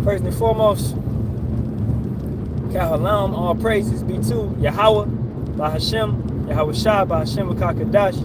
First and foremost, Halalyam, all praises be to Yahawah, Bahasham, Yahawashi, Bahasham, Kakadash.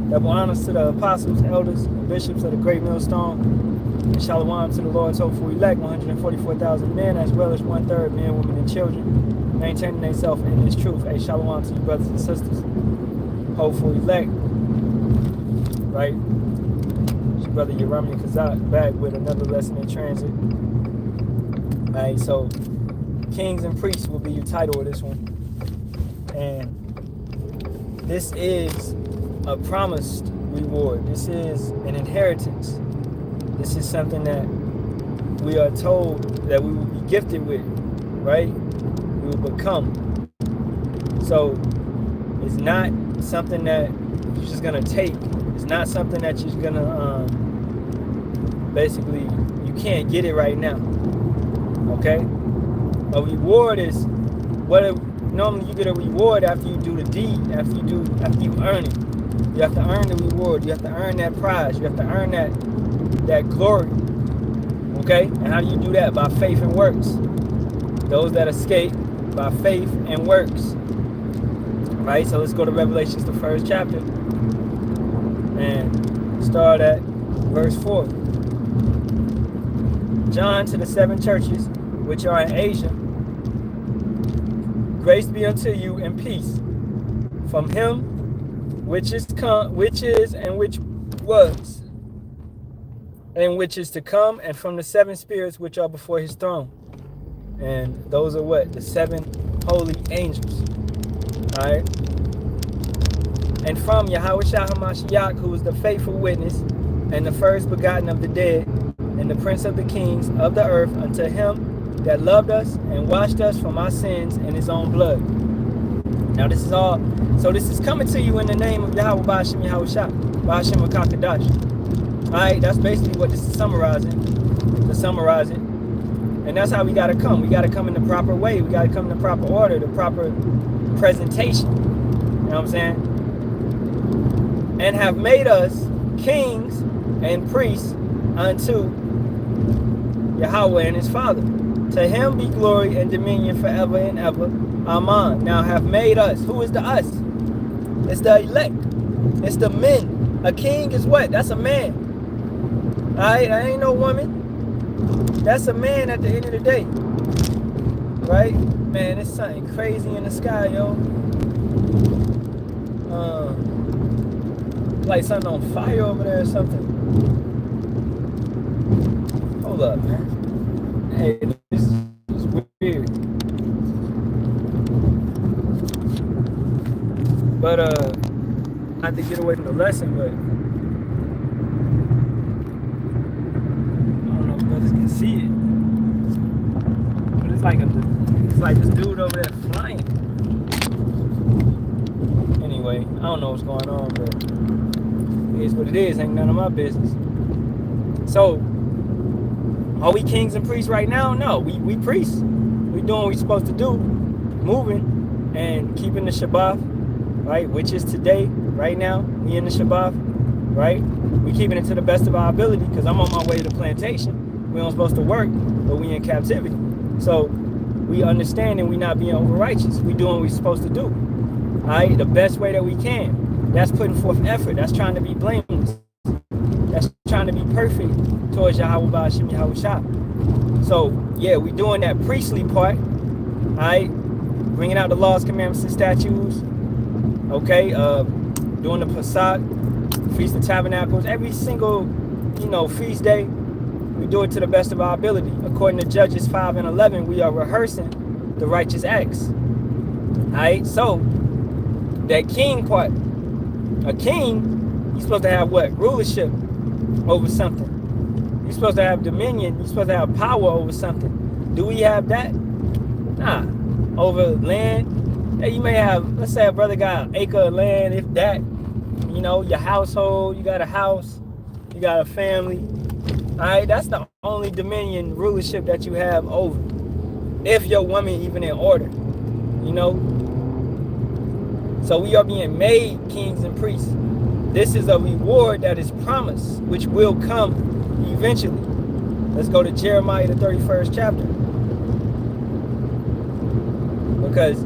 Double honors to the apostles, elders, and bishops of the great millstone. And Shalawam to the Lord's hopeful elect, 144,000 men, as well as 1/3 men, women, and children, maintaining themselves in this truth. A Shalawam to you, brothers and sisters. Hopeful elect. Right? It's your brother Yahawashi Kazak back with another lesson in transit. Alright, so Kings and Priests will be your title of this one. And this is a promised reward. This is an inheritance. This is something that we are told that we will be gifted with, right? We will become. So it's not something that you're just gonna take. It's not something that you're gonna basically, you can't get it right now. Okay? A reward is normally you get a reward after you do the deed, after you earn it. You have to earn the reward. You have to earn that prize. You have to earn that glory. Okay? And how do you do that? By faith and works. Those that escape by faith and works. Right? So let's go to Revelations, the first chapter. And start at verse 4. John to the 7 churches which are in Asia. Grace be unto you and peace from him which is, and which was, and which is to come, and from the 7 spirits which are before his throne. And those are what? The 7 holy angels. Alright? And from Yahawashi, who is the faithful witness, and the first begotten of the dead, and the prince of the kings of the earth, unto him that loved us and washed us from our sins in his own blood. Now this is all, so this is coming to you in the name of Yahawah, Bahasham, Yahawashi, Bahasham, Kakadash. Alright, that's basically what this is summarizing, to summarize it. And that's how we gotta come. We gotta come in the proper way. We gotta come in the proper order, the proper presentation. You know what I'm saying? And have made us kings and priests unto Yahawah and his Father. To him be glory and dominion forever and ever. Amen. Now have made us. Who is the us? It's the elect. It's the men. A king is what? That's a man. Alright? I ain't no woman. That's a man at the end of the day. Right? Man, it's something crazy in the sky, yo. Like something on fire over there or something. Hold up, man. Hey, this is weird. But I had to get away from the lesson, but I don't know if brothers can see it. But it's like this dude over there flying. Anyway, I don't know what's going on, but it is what it is. Ain't none of my business. So, are we kings and priests right now? No, we priests. We doing what we supposed to do, moving and keeping the Shabbat, right? Which is today, right now. We in the Shabbat, right? We keeping it to the best of our ability because I'm on my way to the plantation. We don't supposed to work, but we in captivity. So we understand and we not being over righteous. We doing what we supposed to do, all right? The best way that we can. That's putting forth effort. That's trying to be blameless. That's trying to be perfect towards Yahawah, Bahasham, Yahawashi. So, yeah, we doing that priestly part, all right? Bringing out the laws, commandments, and statutes, okay? Doing the Pesach, Feast of Tabernacles, every single, feast day, we do it to the best of our ability. According to Judges 5 and 11, we are rehearsing the righteous acts, all right? So, that king part, a king, he's supposed to have what? Rulership over something. You're supposed to have dominion. You're supposed to have power over something. Do we have that? Nah. Over land. Hey, you may have, let's say a brother got an acre of land, if that. Your household, you got a house, you got a family. Alright, that's the only dominion, rulership that you have over. If your woman even in order. So we are being made kings and priests. This is a reward that is promised, which will come eventually. Let's go to Jeremiah, the 31st chapter. Because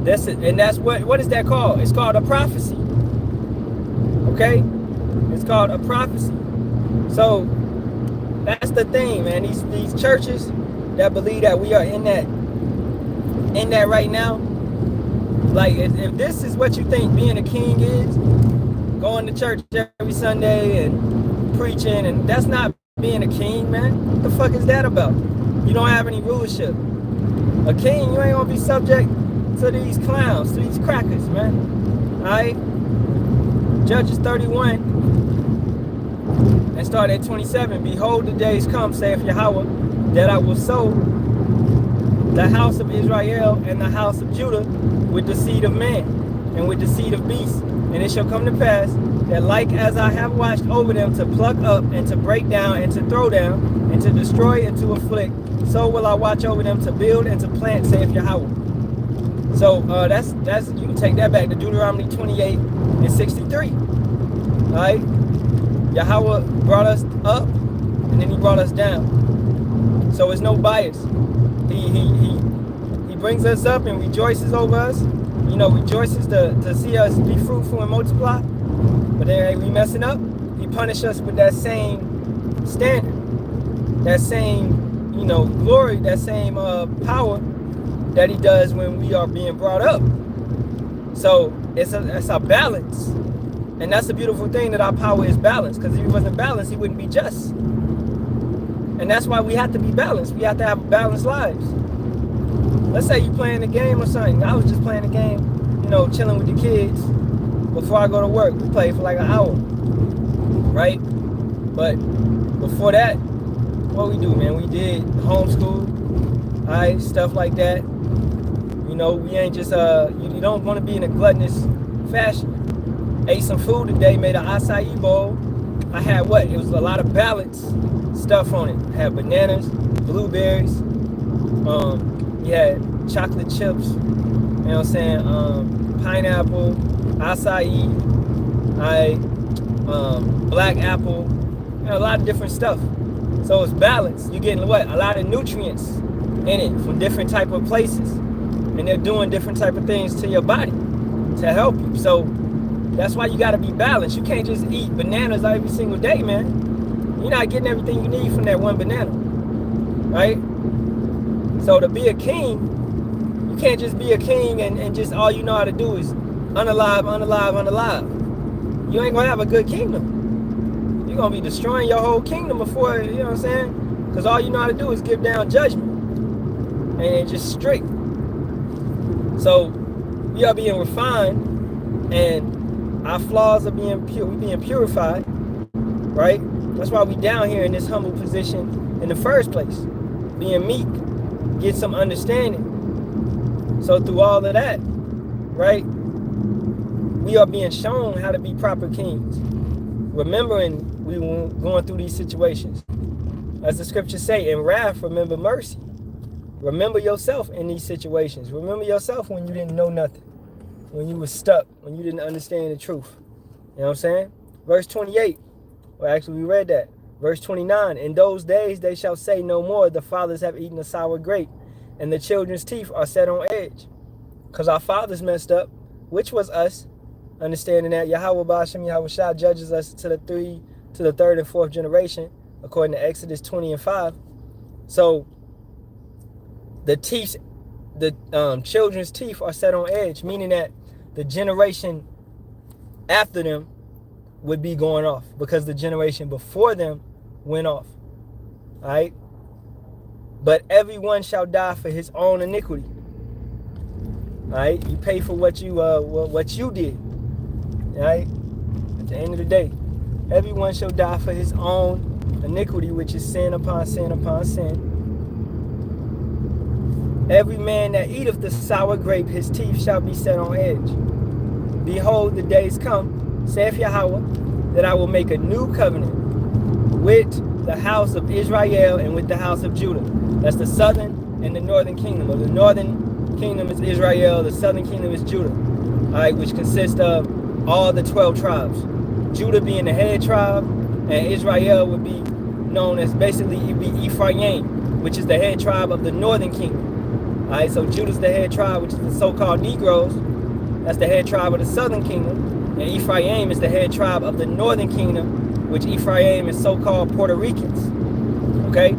that's it. And that's what is that called? It's called a prophecy. Okay? It's called a prophecy. So that's the thing, man. These churches that believe that we are in that right now. Like, if this is what you think being a king is, going to church every Sunday and preaching, and that's not being a king, man. What the fuck is that about? You don't have any rulership. A king, you ain't gonna be subject to these clowns, to these crackers, man. Alright? Judges 31 and start at 27. Behold, the days come, saith Yahawah, that I will sow the house of Israel and the house of Judah with the seed of man and with the seed of beasts. And it shall come to pass that like as I have watched over them to pluck up and to break down and to throw down and to destroy and to afflict, so will I watch over them to build and to plant, saith Yahawah. So that's you can take that back to Deuteronomy 28 and 63. Alright? Yahawah brought us up and then he brought us down. So it's no bias. He brings us up and rejoices over us. You know, rejoices to see us be fruitful and multiply. But then we messing up, he punishes us with that same standard, that same, you know, glory, that same power that he does when we are being brought up. So it's a balance. And that's the beautiful thing, that our power is balanced. Because if he wasn't balanced, he wouldn't be just. And that's why we have to be balanced. We have to have balanced lives. Let's say you're playing a game or something. I was just playing a game, you know, chilling with the kids before I go to work. We played for like an hour, right? But before that, what we do, man? We did homeschool, all right, stuff like that. You know, we ain't just, you don't want to be in a gluttonous fashion. Ate some food today, made an acai bowl. I had what? It was a lot of balanced stuff on it. I had bananas, blueberries, you had chocolate chips, you know what I'm saying, pineapple, acai, black apple, you know, a lot of different stuff. So it's balanced. You're getting what? A lot of nutrients in it from different type of places. And they're doing different type of things to your body to help you. So that's why you got to be balanced. You can't just eat bananas every single day, man. You're not getting everything you need from that one banana, right? So to be a king, you can't just be a king and just all you know how to do is unalive, unalive, unalive. You ain't going to have a good kingdom. You're going to be destroying your whole kingdom before, you know what I'm saying? Because all you know how to do is give down judgment. And just strict. So we are being refined and our flaws are being purified, right? That's why we down here in this humble position in the first place. Being meek, get some understanding. So through all of that, right, we are being shown how to be proper kings. Remembering we were going through these situations. As the scriptures say, in wrath, remember mercy. Remember yourself in these situations. Remember yourself when you didn't know nothing. When you were stuck. When you didn't understand the truth. You know what I'm saying? Verse 28. Well, actually, we read that. Verse 29. In those days they shall say no more, the fathers have eaten a sour grape, and the children's teeth are set on edge. Because our fathers messed up, which was us. Understanding that Yahawah, Bahasham, Yahawashi judges us to the third and fourth generation, according to Exodus 20 and 5. So the children's teeth are set on edge, meaning that the generation after them would be going off because the generation before them went off. All right? But everyone shall die for his own iniquity. All right? You pay for what you did. All right? At the end of the day, everyone shall die for his own iniquity, which is sin upon sin upon sin. Every man that eateth the sour grape, his teeth shall be set on edge. Behold, the days come, saith Yahawah, that I will make a new covenant with the house of Israel and with the house of Judah. That's the southern and the northern kingdom. Of the northern kingdom is Israel, the southern kingdom is Judah. All right, which consists of all the 12 tribes. Judah being the head tribe, and Israel would be known as basically it'd be Ephraim, which is the head tribe of the northern kingdom. All right, so Judah's the head tribe, which is the so-called Negroes. That's the head tribe of the southern kingdom. And Ephraim is the head tribe of the northern kingdom, which Ephraim is so-called Puerto Ricans. Okay?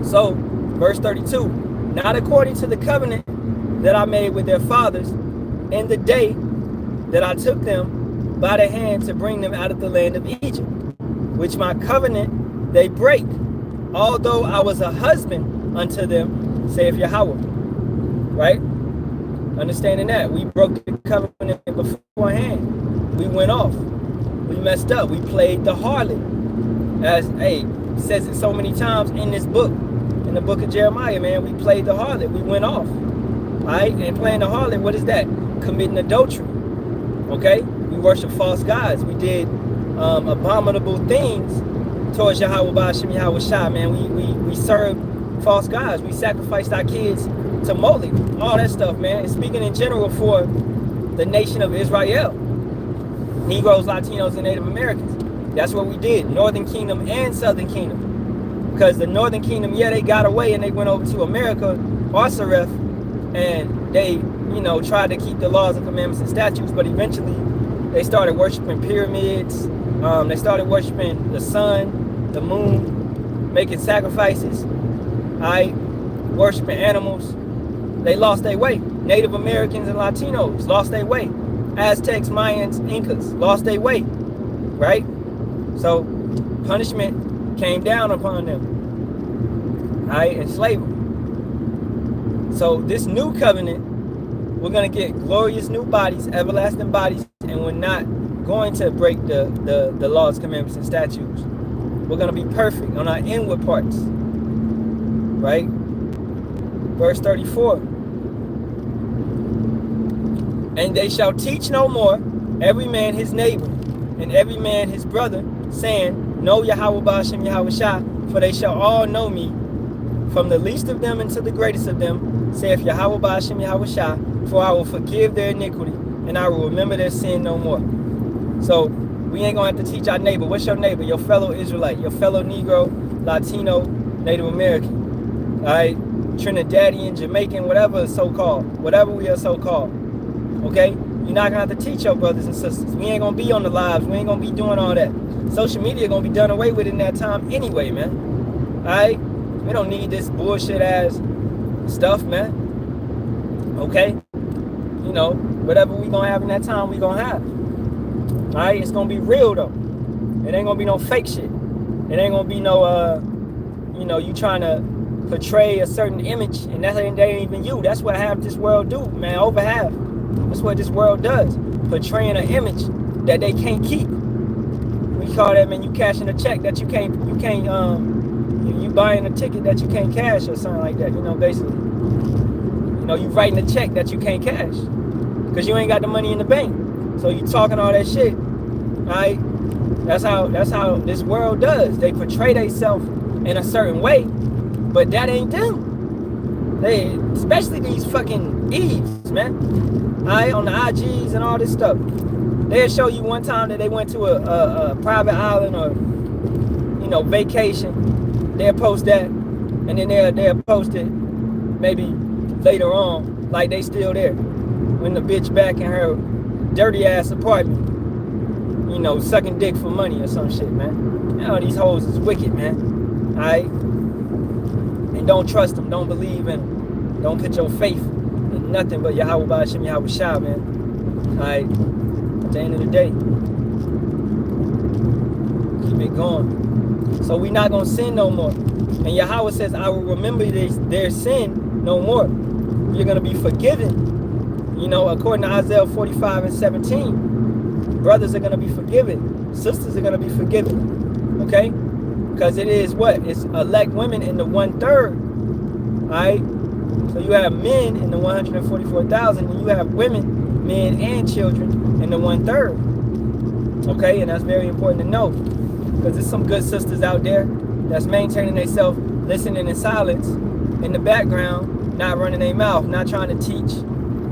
So, verse 32, not according to the covenant that I made with their fathers in the day that I took them by the hand to bring them out of the land of Egypt, which my covenant they break, although I was a husband unto them, saith Yahawah. Right? Understanding that we broke the covenant beforehand. We went off. We messed up. We played the harlot. As says it so many times in this book, in the book of Jeremiah, man, we played the harlot. We went off. Right? And playing the harlot, what is that? Committing adultery. Okay? We worship false gods. We did abominable things towards Yahawah, Bahasham, Yahawashi, man. We served false gods. We sacrificed our kids to Moloch. All that stuff, man. And speaking in general for the nation of Israel. Negroes, Latinos, and Native Americans. That's what we did. Northern Kingdom and Southern Kingdom. Because the Northern Kingdom, yeah, they got away and they went over to America, Saref, and they, you know, tried to keep the laws and commandments and statutes, but eventually they started worshiping pyramids. They started worshiping the sun, the moon, making sacrifices, worshiping animals. They lost their way. Native Americans and Latinos lost their way. Aztecs, Mayans, Incas lost their way, right? So punishment came down upon them, and slavery. So this new covenant, we're going to get glorious new bodies, everlasting bodies, and we're not going to break the laws, commandments, and statutes. We're going to be perfect on our inward parts, right? Verse 34. And they shall teach no more every man his neighbor and every man his brother, saying, Know Yahawah, Bahasham, Yahawashi, for they shall all know me, from the least of them unto the greatest of them, saith Yahawah, Bahasham, Yahawashi, for I will forgive their iniquity, and I will remember their sin no more. So we ain't gonna have to teach our neighbor. What's your neighbor? Your fellow Israelite, your fellow Negro, Latino, Native American, Trinidadian, Jamaican, whatever so-called, whatever we are so-called. Okay? You're not gonna have to teach your brothers and sisters. We ain't gonna be on the lives. We ain't gonna be doing all that. Social media gonna be done away with in that time anyway, man. Alright? We don't need this bullshit ass stuff, man. Okay? You know, whatever we gonna have in that time, we gonna have. Alright? It's gonna be real though. It ain't gonna be no fake shit. It ain't gonna be no you know, you trying to portray a certain image, and that ain't even you. That's what half this world do, man. Over half. That's what this world does. Portraying an image that they can't keep. We call that, man, you cashing a check that you can't you buying a ticket that you can't cash or something like that, you know, basically. You know, you writing a check that you can't cash because you ain't got the money in the bank. So you talking all that shit, right? That's how this world does. They portray themselves in a certain way, but that ain't them. They, especially these fucking Eves, man. On the IGs and all this stuff. They'll show you one time that they went to a private island or, you know, vacation. They'll post that, and then they'll post it maybe later on, like they still there. When the bitch back in her dirty ass apartment, you know, sucking dick for money or some shit, man. You know, these hoes is wicked, man. Alright? And don't trust them. Don't believe in them. Don't put your faith in nothing but Yahawah, Bahasham, Yahawashi, man. Alright? At the end of the day, keep it going. So we're not going to sin no more. And Yahawah says, I will remember their sin no more. You're going to be forgiven. You know, according to Isaiah 45 and 17, brothers are going to be forgiven. Sisters are going to be forgiven. Okay? Because it is what? It's elect women in the 1/3. Alright? So you have men in the 144,000, and you have women, men and children in the 1/3. Okay? And that's very important to know. Because there's some good sisters out there that's maintaining themselves, listening in silence, in the background, not running their mouth, not trying to teach,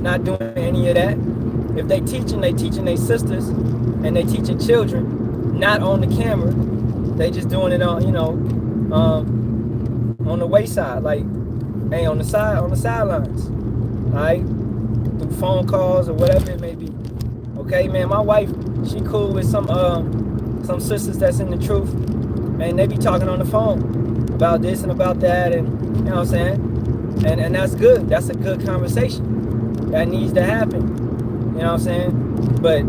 not doing any of that. If they teaching their sisters, and they teaching children, not on the camera, They just doing it on, on the wayside, like, hey, on the sidelines, all right, through phone calls or whatever it may be. Okay, man, my wife, she cool with some sisters that's in the truth, and they be talking on the phone about this and about that, and you know what I'm saying, and that's good. That's a good conversation that needs to happen. You know what I'm saying? But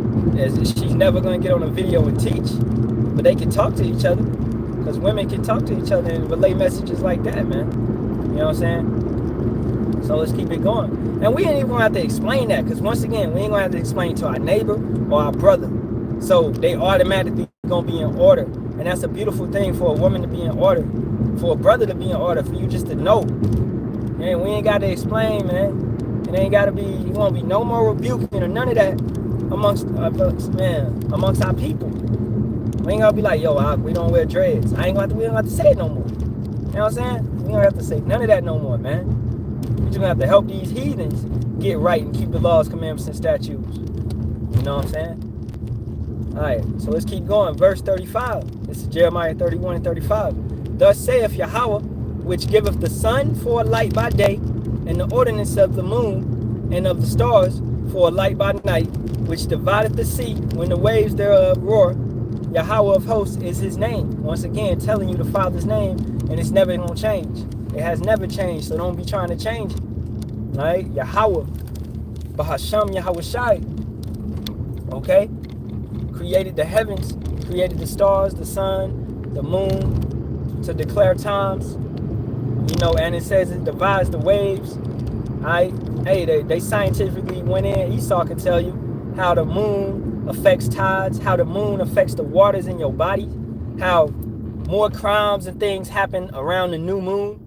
she's never gonna get on a video and teach, but they can talk to each other, because women can talk to each other and relay messages like that, man. You know what I'm saying? So let's keep it going. And we ain't even gonna have to explain that, because once again, we ain't gonna have to explain to our neighbor or our brother. So they automatically gonna be in order. And that's a beautiful thing for a woman to be in order, for a brother to be in order, for you just to know. And we ain't gotta explain, man. It ain't gotta be, it won't be no more rebuking or none of that amongst our people. We ain't gonna be like, yo, we don't wear dreads. We don't have to say it no more. You know what I'm saying? We don't have to say none of that no more, man. We just gonna have to help these heathens get right and keep the laws, commandments, and statutes. You know what I'm saying? Alright, so let's keep going. Verse 35. This is Jeremiah 31 and 35. Thus saith Yahawah, which giveth the sun for a light by day, and the ordinance of the moon and of the stars for a light by night, which divideth the sea when the waves thereof roar. Yahawah of hosts is his name. Once again, telling you the Father's name, and it's never going to change. It has never changed, so don't be trying to change it. All right? Yahawah. Bahasham Yahawashi. Okay? Created the heavens, created the stars, the sun, the moon, to declare times. And it says it divides the waves. All right? Hey, they scientifically went in. Esau can tell you how the moon affects tides, how the moon affects the waters in your body, how more crimes and things happen around the new moon.